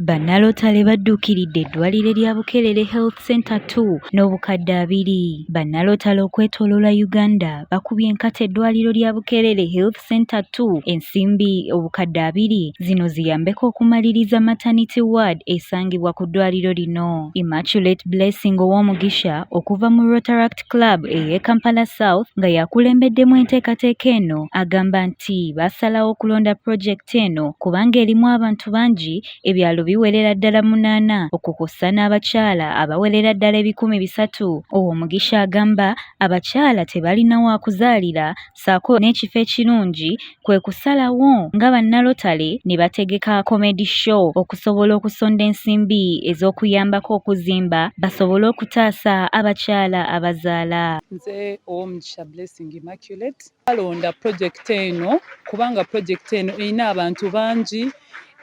Bannalotale Badukiridde Edwaliro Lya Bukerere Health Center 2 n'obukadde 2. Bannalotale okwetooloola Uganda bakubye enkata Edwaliro Lya Bukerere Health Center 2 ensimbi obukadde 2 zino ziyambeko okumaliriza maternity ward esangibwa ku ddwaliro lino. Immaculate Blessing ow'omugisha okuva mu Rotaract Club ey'e Kampala South nga yakulembeddemu enteekateeka eno agamba nti basalawo okulonda projekiti eno kubanga erimu abantu bangi ebyalo biwerera ddala 8 okukussa n'abakyala abawerera ddala 300. Owomugisha agamba abakyala tebalina wa kuzaalira saako n'ekifo ekirungi kwe kusalawo nga bannalotale ne bategeka comedy show okusobola okusonda ensimbi ez'okuyambako okuzimba basobole okutaasa abakyala abazaala. Nze owomugisha Blessing Immaculate alonda projekiti eno kubanga projekiti eno erina abantu bangi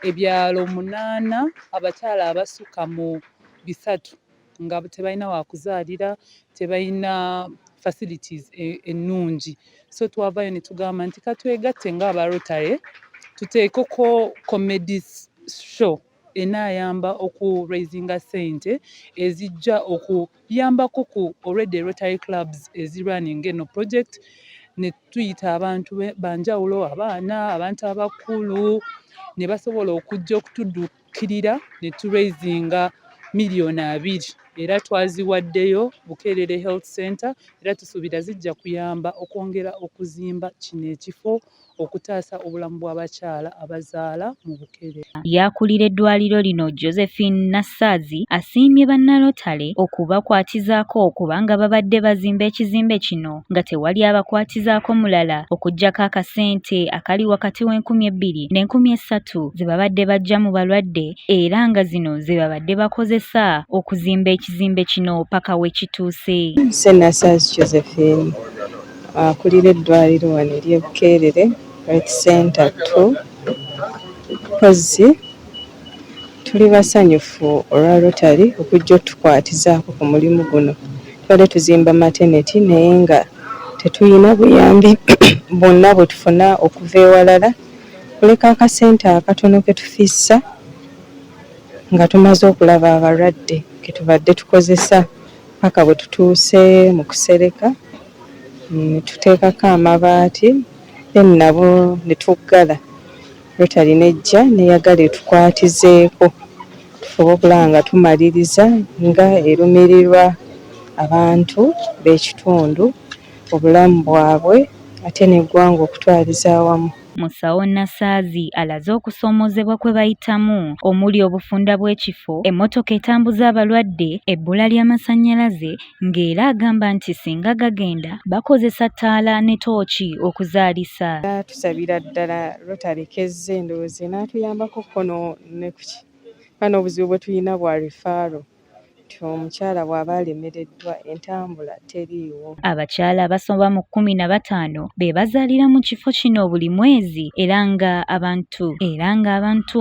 ebyalo 8 abakyala abasukka mu 3 nga tebalina wa kuzaalira, tebalina facilities ennungi. So twavayo ne tugamba nti katwegatte ng'abalotale tuteekeko comedy show enaayamba okuraisinga ssente ezijja okuyambako ku already Rotary clubs ezirunning eno project ne tuyita abantu banjawulo, abaana, abantu abakulu ne basobola okujja okutuddukirira ne turaisinga $2,000,000 era twaziwaddeyo Bukerere Health Center era tusuubira zijja kuyamba okwongera okuzimba kino ekifo okutaasa obulamu bw'abakyala abazaala mu Bukerere. Yakulira eddwaliro lino Josephine Nassaazi asiimye bannalotale okubakwatizaako kubanga babadde bazimba ekizimbe kino nga tewali abakwatizaako mulala okuggyako akasente akali wakati w'2,000 ne 3,000 ze babadde bajja mu balwadde era nga zino ze babadde bakozesa okuzimba ekizimbe kino paka we kituuse. Nassaazi Josephine akulira eddwaliro wano ery'e Bukerere Health Center 2 kozzi tuli basanyufu olwa Rotary okujja otukwatizaako ku mulimu guno. Twali tuzimba maternity naye nga tetuyina buyambi bwonna bwe tufuna okuva ewalala kuleka akasente akatono ke tufiissa nga tumaze okulaba abalwadde ke tubadde tukozesa paka bwe tutuuse mu kusereka ne tuteekako amabaati then nabo ne tuggala. Rotary nejja neyagala etukwatizeeko tufuba okulaba nga tumaliriza nga erumirirwa abantu b'ekitundu obulamu bwabwe ate n'eggwanga okutwaliza awamu. Musawo Nassaazi alaze okusoomozebwa kwe bayitamu omuli obufunda bw'ekifo, emmotoka etambuza abalwadde, ebbula ly'amasannyalaze ng'era agamba nti singa gagenda bakozesa ttaala ne tooki okuzaalisa. Tusabira ddala Rotary kezze ndowooza n'atuyambako kono ne kuki bano obuzibu bwe tulina bwa rifaaro nti omukyala bw'aba alemereddwa entambula teriiwo. Abakyala abasoba mu 15 be bazaalira mu kifo kino buli mwezi era nga abantu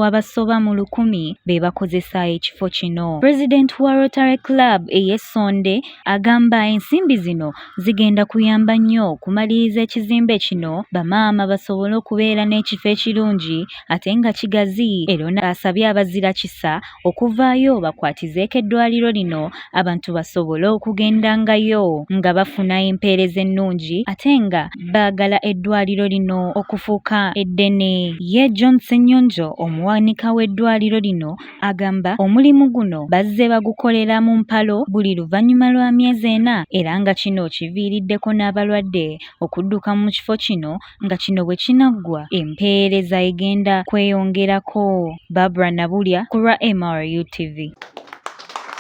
abasoba mu 100 be bakozesa ekifo kino. President wa Rotary Club ey'Essonde agamba ensimbi zino zigenda kuyamba nnyo okumaliriza ekizimbe kino bamaama basobole okubeera n'ekifo ekirungi ate nga kigazi era asabye abazira kisa okuvaayo bakwatizeeko eddwaliro lino abantu basobole okugendangayo nga bafuna empeereza ennungi ate nga baagala eddwaliro lino okufuuka eddene. Ye John Ssenyonjo omuwanika w'eddwaliro lino agamba omulimu guno bazze bagukolera mu mpalo buli luvannyuma lwa myezi 4 era nga kino kiviiriddeko n'abalwadde okudduka mu kifo kino nga kino bwe kinaggwa empeereza egenda kweyongerako. Barbara Nabulya ku lwa MRU TV.